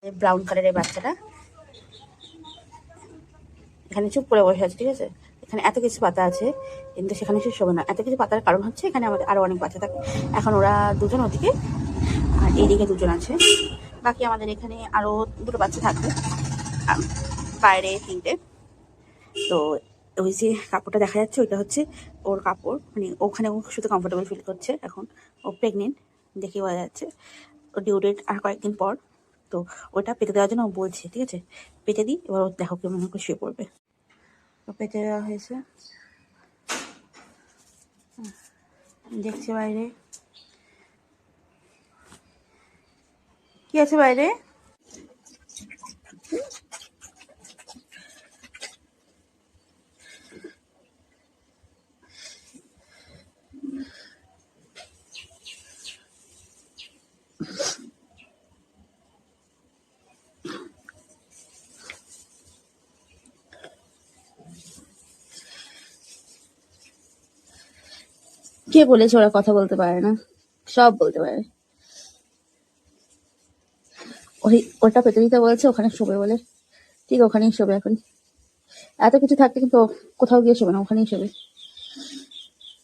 Brown কালারের বাচ্চাটা এখানে চুপ করে বসে আছে, ঠিক আছে। এখানে এত কিছু পাতা আছে কিন্তু সেখানে সে শোবে না। এত কিছু পাতার কারণ হচ্ছে এখানে আমাদের আরো অনেক বাচ্চা থাকে। এখন ওরা দুজন ওদিকে আর এইদিকে দুজন আছে। বাকি আমাদের এখানে আরো দুটো বাচ্চা থাকবে, বাইরে তিনটে। তো ওই যে কাপড়টা দেখা যাচ্ছে ওইটা হচ্ছে ওর কাপড়, মানে ওখানে ও শুধু কমফোর্টেবল ফিল করছে। এখন ও প্রেগনেন্ট, দেখে বোঝা যাচ্ছে। ও ডিউ ডেট আর কয়েকদিন পর। তো ওটা পেতে দেওয়ার জন্য ও বলছে, ঠিক আছে পেতে দিই। এবার ও দেখো কেমন করে শুয়ে পড়বে। তো পেতে দেওয়া হয়েছে, দেখছে বাইরে কি আছে বাইরে। কে বলেছে ওরা কথা বলতে পারে না? সব বলতে পারে। ওই ওটা পেতে দিতে বলেছে ওখানে শোবে বলে, ঠিক ওখানেই শোবে এখন। এত কিছু থাকতে কিন্তু ও কোথাও গিয়ে শোবে না, ওখানেই শোবে।